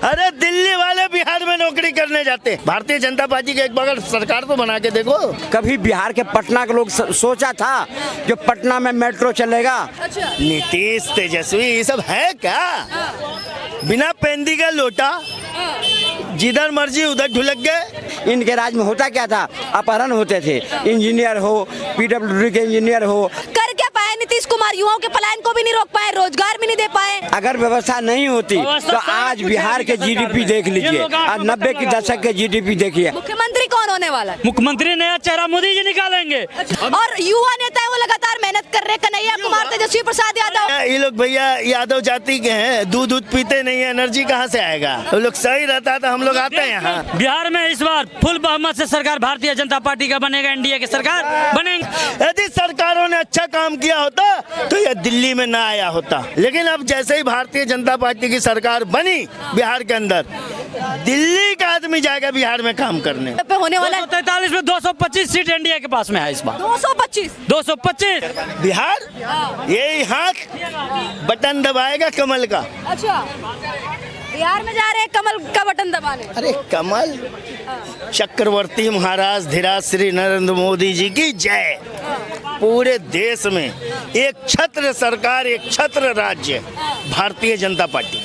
अरे दिल्ली वाले बिहार में नौकरी करने जाते। भारतीय जनता पार्टी के एक बगल सरकार तो बना के देखो। कभी बिहार के पटना के लोग सोचा था कि पटना में मेट्रो चलेगा? नीतीश तेजस्वी ये सब है क्या? बिना पेंदी का लोटा, जिधर मर्जी उधर ढुलक गए। इनके राज में होता क्या था? अपहरण होते थे। इंजीनियर हो, पीडब्ल्यूडी के इंजीनियर हो। कर क्या पाए नीतीश कुमार? युवाओं के पलायन को भी नहीं रोक पाए, रोजगार भी नहीं दे पाए। अगर व्यवस्था नहीं होती तो आज बिहार के जीडीपी देख लीजिए और 90 के दशक के जीडीपी देखिए। मुख्यमंत्री कौन होने वाला है? मुख्यमंत्री नया चेहरा मोदी जी निकालेंगे। और युवा नेता है वो लगातार मेहनत कर रहे। कन्हैया कुमार, तेजस्वी प्रसाद यादव। ये लोग भैया यादव जाति के हैं, दूध पीते नहीं है, एनर्जी कहाँ से आएगा? वो लोग सही रहता तो हम लोग आते हैं यहाँ। बिहार में इस बार फुल बहुमत से सरकार भारतीय जनता पार्टी का बनेगा, एनडीए की सरकार बनेगी। यदि सरकारों ने अच्छा काम किया होता तो ये दिल्ली में ना आया होता। लेकिन अब जैसे ही भारतीय जनता पार्टी की सरकार बनी बिहार के अंदर, दिल्ली का आदमी जाएगा बिहार में काम करने। पे होने वाला है 243 में 225 सीट एनडीए के पास में है इस बार। 225 बिहार यही हाथ बटन दबाएगा कमल का। अच्छा, बिहार में जा रहे हैं कमल का बटन दबाने। अरे कमल चक्रवर्ती महाराज धीराज श्री नरेंद्र मोदी जी की जय। पूरे देश में एक छत्र सरकार, एक छत्र राज्य, भारतीय जनता पार्टी।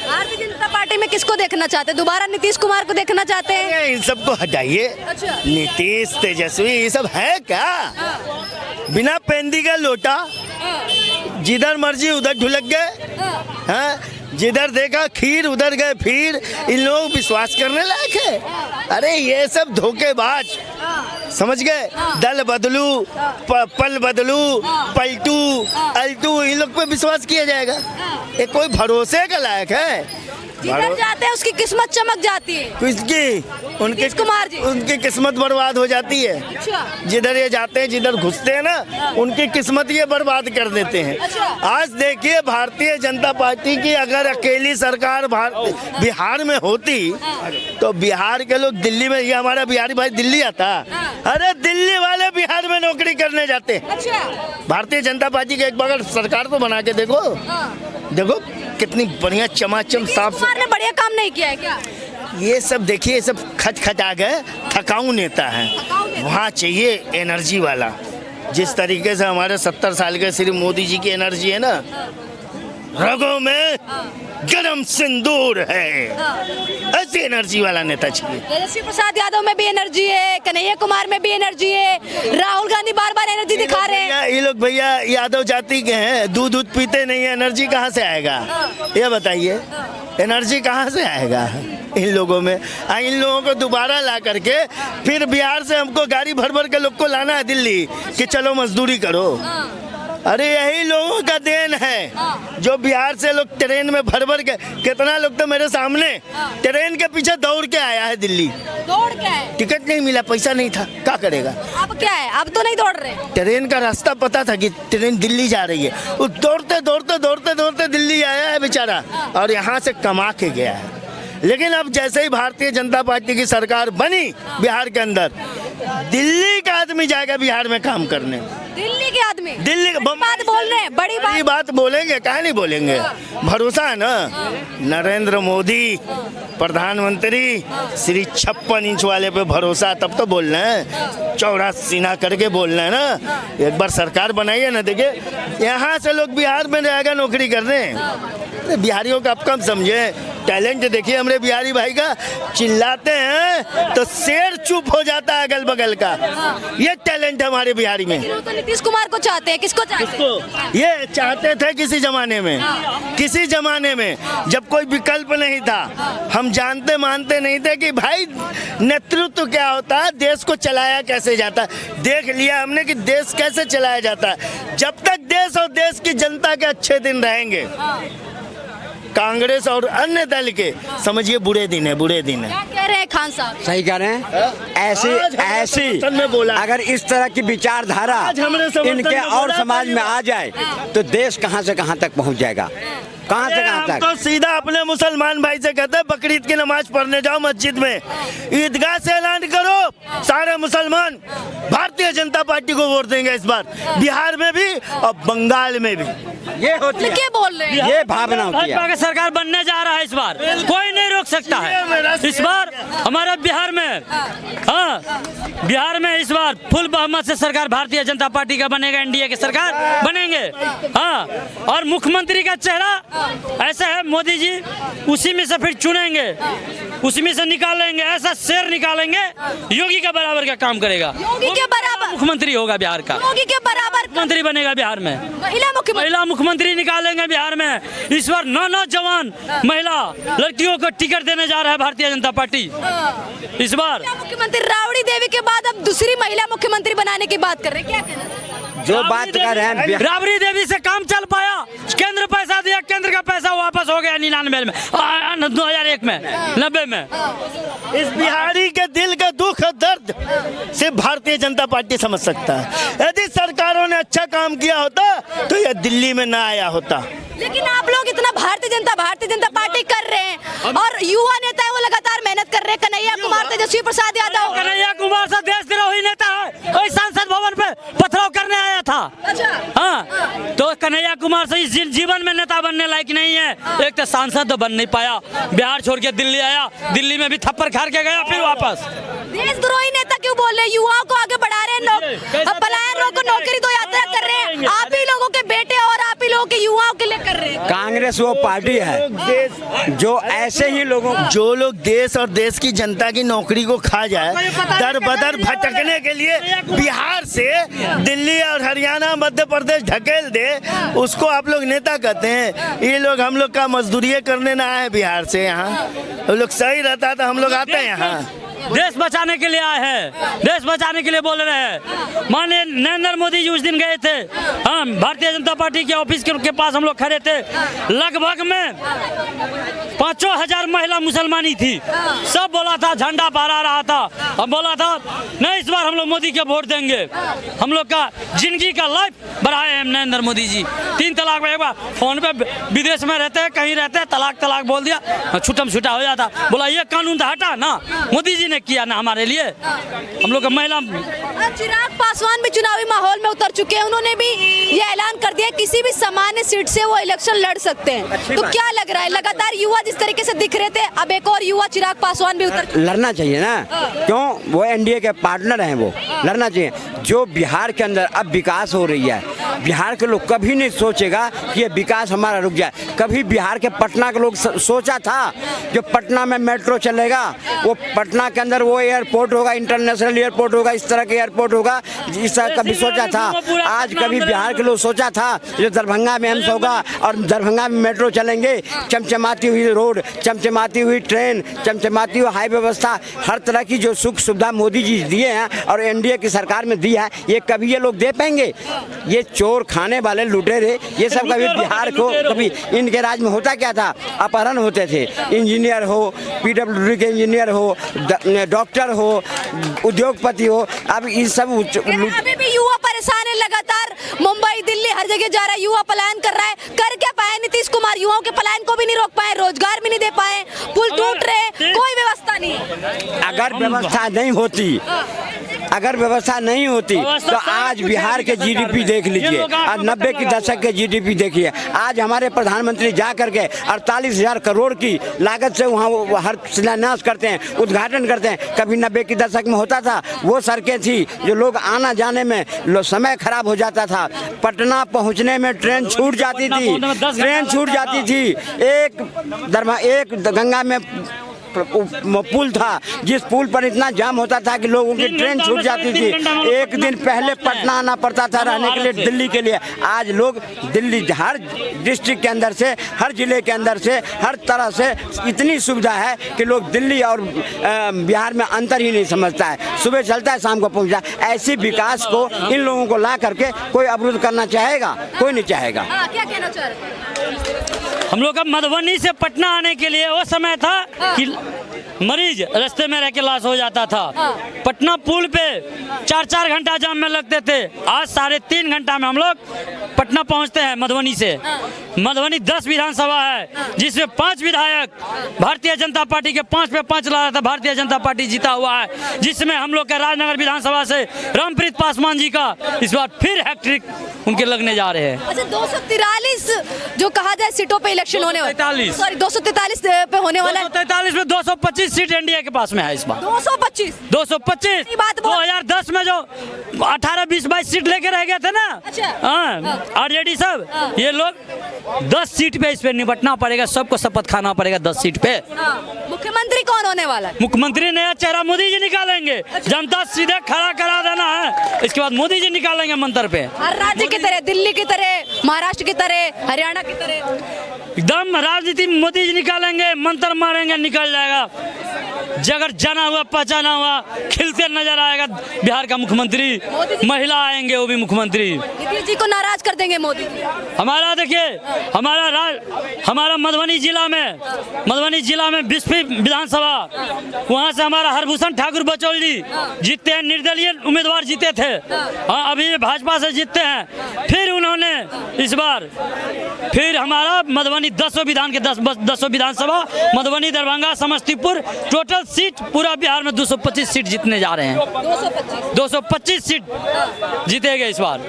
भारतीय जनता पार्टी में किसको देखना चाहते हैं? दोबारा नीतीश कुमार को देखना चाहते हैं? इन सबको हटाइए। अच्छा। नीतीश तेजस्वी ये सब है क्या? बिना पेंदी का लोटा, जिधर मर्जी उधर ढुलक गए। हाँ, जिधर देखा खीर उधर गए फिर। इन लोग विश्वास करने लायक है? अरे ये सब धोखेबाज, समझ गए? दल बदलू, पल बदलू, पलटू अल्टू, इन लोग पे विश्वास किया जाएगा? ये कोई भरोसे का लायक है? जिधर जाते हैं उसकी किस्मत चमक जाती है। किसकी? नीतीश कुमार जी। उनकी किस्मत बर्बाद हो जाती है। अच्छा। जिधर ये जाते हैं, जिधर घुसते हैं ना, उनकी किस्मत ये बर्बाद कर देते हैं। अच्छा। आज देखिए भारतीय जनता पार्टी की अगर अकेली सरकार बिहार में होती तो बिहार के लोग दिल्ली में, ये हमारा बिहारी भाई दिल्ली आता। अरे दिल्ली वाले बिहार में नौकरी करने जाते। अच्छा। भारतीय जनता पार्टी के एक बगल सरकार तो बना के देखो। देखो कितनी बढ़िया चमाचम साफ। कुमार ने बढ़िया काम नहीं किया है क्या? ये सब देखिए, ये सब खटखटा गए, थकाऊ नेता है। वहाँ चाहिए एनर्जी वाला। जिस तरीके से हमारे 70 साल के श्री मोदी जी की एनर्जी है ना, रगों में गरम सिंदूर है, ऐसी एनर्जी वाला नेता चाहिए। तेजस्वी प्रसाद यादव में भी एनर्जी है, कन्हैया कुमार में भी एनर्जी है, राहुल गांधी बार बार एनर्जी दिखा रहे हैं। ये लोग भैया यादव जाति के हैं, दूध पीते नहीं है, एनर्जी कहाँ से आएगा? ये बताइए, एनर्जी कहाँ से आएगा इन लोगों में? इन लोगों को दोबारा ला करके फिर बिहार से हमको गाड़ी भर भर के लोग को लाना है दिल्ली कि चलो मजदूरी करो। अरे यही लोगों का देन है जो बिहार से लोग ट्रेन में भर भर के, कितना लोग तो मेरे सामने ट्रेन के पीछे दौड़ के आया है दिल्ली। दौड़ क्या है? टिकट नहीं मिला, पैसा नहीं था, क्या करेगा? अब क्या है? अब तो नहीं दौड़ रहे। ट्रेन का रास्ता पता था कि ट्रेन दिल्ली जा रही है, वो दौड़ते दौड़ते दौड़ते दौड़ते दिल्ली आया है बेचारा, और यहाँ से कमा के गया है। लेकिन अब जैसे ही भारतीय जनता पार्टी की सरकार बनी बिहार के अंदर, दिल्ली का आदमी जाएगा बिहार में काम करने। दिल्ली के आदमी दिल्ली बात बोल रहे हैं, बड़ी बात बोलेंगे, काहे नहीं बोलेंगे? भरोसा है ना। नरेंद्र मोदी प्रधानमंत्री, श्री 56 इंच वाले पे भरोसा, तब तो बोल रहे हैं। चौड़ा सीना करके बोल रहे हैं ना। एक बार सरकार बनाइए ना, देखिए यहाँ से लोग बिहार में जाएगा नौकरी करने। बिहारियों का आप कम समझे, टैलेंट देखिए हमारे बिहारी भाई का। चिल्लाते हैं तो शेर चुप हो जाता है अगल बगल का। ये टैलेंट है हमारे बिहारी में। तो नीतीश कुमार को चाहते हैं, किसको चाहते हैं? ये चाहते थे किसी जमाने में जब कोई विकल्प नहीं था, हम जानते मानते नहीं थे कि भाई नेतृत्व क्या होता है, देश को चलाया कैसे जाता है। देख लिया हमने कि देश कैसे चलाया जाता है। जब तक देश और देश की जनता के अच्छे दिन रहेंगे, कांग्रेस और अन्य दल के समझिए बुरे दिन है। क्या कह रहे हैं खान साहब? सही कह रहे हैं। ऐसी अगर इस तरह की विचारधारा इनके और समाज में आ जाए तो देश कहां से कहां तक पहुंच जाएगा। कहाँ से कहाँ हम तक? तो सीधा अपने मुसलमान भाई से कहते हैं बकरीद की नमाज पढ़ने जाओ मस्जिद में, ईदगाह से ऐलान करो सारे मुसलमान भारतीय जनता पार्टी को वोट देंगे इस बार, बिहार में भी और बंगाल में भी। ये होती है, क्या बोल रहे हैं? ये भावना होती भाजपा है। का सरकार बनने जा रहा है इस बार, कोई नहीं रोक सकता है। इस बार हमारे बिहार में, हाँ बिहार में इस बार फुल बहुमत से सरकार भारतीय जनता पार्टी का बनेगा, एनडीए की सरकार बनेंगे। हाँ, और मुख्यमंत्री का चेहरा ऐसा है, मोदी जी उसी में से फिर चुनेंगे, उसी में से निकालेंगे, ऐसा शेर निकालेंगे, योगी का बराबर का काम करेगा। योगी के बराबर मुख्यमंत्री होगा बिहार का, योगी के बराबर मुख्यमंत्री बनेगा बिहार में, महिला मुख्यमंत्री निकालेंगे बिहार में। इस बार 9 जवान महिला लड़कियों को टिकट देने जा रहा है भारतीय जनता पार्टी इस बार। मुख्यमंत्री राबड़ी देवी के बाद अब दूसरी महिला मुख्यमंत्री बनाने की बात कर रहे हैं, क्या कहना चाहते हैं? जो बात कर रहे हैं, राबड़ी देवी से काम चल पाया, केंद्र पैसा दिया, केंद्र का पैसा वापस हो गया 99 में, 2001 में, 90 में। इस बिहारी के दिल का दुख और दर्द सिर्फ भारतीय जनता पार्टी समझ सकता है। यदि सरकारों ने अच्छा काम किया होता तो यह दिल्ली में ना आया होता। लेकिन आप लोग इतना भारतीय जनता पार्टी कर रहे हैं और युवा नेता है वो लगातार मेहनत कर रहे हैं। कन्हैया कुमार, तेजस्वी प्रसाद यादव, कन्हैया कुमार सा देशद्रोही नेता है, वही संसद भवन पे पथराव करने आया था। अच्छा, हाँ, तो कन्हैया कुमार से इस जीवन में नेता बनने लायक नहीं है। एक तो सांसद तो बन नहीं पाया, बिहार छोड़ के दिल्ली आया, दिल्ली में भी थप्पड़ खा के गया, फिर वापस। देशद्रोही नेता क्यों बोल रहे हैं? युवाओं को आगे बढ़ा रहे हैं, पलायन रोको, नौकरी दो यात्रा कर रहे हैं। आप ही लोगों के बेटे और आप ही लोगों के युवाओं के लिए कर रहे हैं। कांग्रेस वो पार्टी है जो ऐसे ही लोगों, जो लोग देश और देश की जनता की नौकरी को खा जाए, दर बदर भटकने के लिए बिहार से दिल्ली और हरियाणा मध्य प्रदेश ढकेल दे, उसको आप लोग नेता कहते हैं। ये लोग हम लोग का मजदूरी करने ना आए बिहार से, यहाँ वो लोग सही रहता तो हम लोग आते हैं यहाँ। देश बचाने के लिए आए हैं, देश बचाने के लिए बोल रहे हैं। माननीय नरेंद्र मोदी जी उस दिन गए थे, हाँ भारतीय जनता पार्टी के ऑफिस के पास हम लोग खड़े थे, लगभग में 5,000 महिला मुसलमानी थी, सब बोला था, झंडा फहरा रहा था, हम बोला था नहीं इस बार हम लोग मोदी के वोट देंगे। हम लोग का जिंदगी का लाइफ बढ़ाए हैं नरेंद्र मोदी जी। 3 तलाक में, एक बार फोन पे विदेश में रहते हैं, कहीं रहते हैं, तलाक बोल दिया, छुटम छुटा हो जाता, बोला ये कानून तो हटा ना, मोदी जी ने किया ना हमारे लिए। हम लोग का महिला, चिराग पासवान भी चुनावी माहौल में उतर चुके हैं, उन्होंने भी ये ऐलान कर दिया किसी भी सामान्य सीट से वो इलेक्शन लड़ सकते हैं। तो क्या लग रहा है, लगातार युवा जिस तरीके से दिख रहे थे, अब एक और युवा चिराग पासवान भी उतर, लड़ना चाहिए ना, क्यों? वो एनडीए के पार्टनर हैं, वो लड़ना चाहिए। जो बिहार के अंदर अब विकास हो रही है, बिहार के लोग कभी नहीं सोचेगा कि ये विकास हमारा रुक जाए। कभी बिहार के पटना के लोग सोचा था जो पटना में मेट्रो चलेगा, वो पटना के अंदर वो एयरपोर्ट होगा, इंटरनेशनल एयरपोर्ट होगा, इस तरह के एयरपोर्ट होगा, इस तरह कभी सोचा था? आज कभी बिहार के लोग सोचा था जो दरभंगा में एम्स होगा और दरभंगा में मेट्रो चलेंगे, चमचमाती हुई रोड, चमचमाती हुई ट्रेन, चमचमाती हुई हाई व्यवस्था, हर तरह की जो सुख सुविधा मोदी जी दिए हैं और एनडीए की सरकार में दी है, ये कभी ये लोग दे पाएंगे? ये चोर खाने वाले लुटेरे, ये सब कभी बिहार को, कभी इनके राज में होता क्या था? अपहरण होते थे, इंजीनियर हो, पीडब्ल्यूडी के इंजीनियर हो, डॉक्टर हो, उद्योगपति हो, अब इस सब अभी भी युवा परेशान है, लगातार मुंबई दिल्ली हर जगह जा रहा है, युवा पलायन कर रहा है। कर क्या पाए नीतीश कुमार? युवाओं के पलायन को भी नहीं रोक पाए, रोजगार भी नहीं दे पाए, पुल टूट रहे, कोई व्यवस्था नहीं। अगर व्यवस्था नहीं होती, अगर व्यवस्था नहीं होती तो आज बिहार के जीडीपी देख लीजिए और 90 के दशक के जीडीपी देखिए। आज हमारे प्रधानमंत्री जा करके 48,000 करोड़ की लागत से वहाँ हर शिलान्यास करते हैं, उद्घाटन करते हैं। कभी 90 के दशक में होता था, वो सड़कें थी जो लोग आना जाने में समय खराब हो जाता था, पटना पहुँचने में ट्रेन छूट जाती थी, एक गंगा में पुल था जिस पुल पर इतना जाम होता था कि लोगों की ट्रेन छूट जाती थी, एक दिन पहले पटना आना पड़ता था रहने के लिए, दिल्ली के लिए। आज लोग दिल्ली, हर डिस्ट्रिक्ट के अंदर से, हर जिले के अंदर से, हर तरह से इतनी सुविधा है कि लोग दिल्ली और बिहार में अंतर ही नहीं समझता है, सुबह चलता है शाम को पहुंचता है। ऐसी विकास को इन लोगों को ला करके कोई अवरुद्ध करना चाहेगा? कोई नहीं चाहेगा। क्या कहना चाह रहे हैं? हम लोग का मधुबनी से पटना आने के लिए वो समय था कि मरीज रास्ते में रह के लाश हो जाता था। पटना पुल पे 4-4 घंटा जाम में लगते थे, आज 3.5 घंटा में हम लोग पटना पहुंचते हैं मधुबनी से। मधुबनी 10 विधानसभा है जिसमें 5 विधायक भारतीय जनता पार्टी के 5 पे 5 लड़ा था, भारतीय जनता पार्टी जीता हुआ है, जिसमें हम लोग के राजनगर विधानसभा से रामप्रीत पासवान जी का इस बार फिर हैट्रिक उनके लगने जा रहे हैं। अच्छा 243 जो कहा जाए सीटों पे इलेक्शन होने वाला, 243 सॉरी 243 पे होने वाला है। 243 में 225 सीट एनडीए के पास में है इस बार। 225 ये बात बहुत- 2010 में जो 18, 20, 22 सीट लेके रह गए थे ना, अच्छा। हाँ आरजेडी सब, ये लोग 10 सीट पे इस पे निपटना पड़ेगा, सबको शपथ खाना पड़ेगा 10 सीट पे। मुख्यमंत्री कौन होने वाला है? मुख्यमंत्री नया चेहरा मोदी जी निकालेंगे, जनता सीधे खड़ा करा देना है, इसके बाद मोदी जी निकालेंगे मंत्र पे। हर राज्य की तरह, दिल्ली की तरह, महाराष्ट्र की तरह, हरियाणा की तरह एकदम राजनीति मोदी जी निकालेंगे, मंत्र मारेंगे, निकल जाएगा। जगह जाना हुआ पहचाना हुआ खिलते नजर आएगा बिहार का मुख्यमंत्री। महिला आएंगे वो भी मुख्यमंत्री। नीतीश जी को नाराज कर देंगे मोदी जी। हमारा देखिए हमारा मधुबनी जिला में 20वीं विधानसभा, वहाँ से हमारा हरभूषण ठाकुर बचौल जी जीते हैं, निर्दलीय उम्मीदवार जीते थे। हाँ अभी भाजपा से जीतते हैं, फिर उन्होंने इस बार फिर हमारा मधुबनी 10 विधानसभा मधुबनी, दरभंगा, समस्तीपुर, टोटल सीट पूरा बिहार में 225 सीट जीतने जा रहे हैं। 225 सीट जीतेंगे इस बार।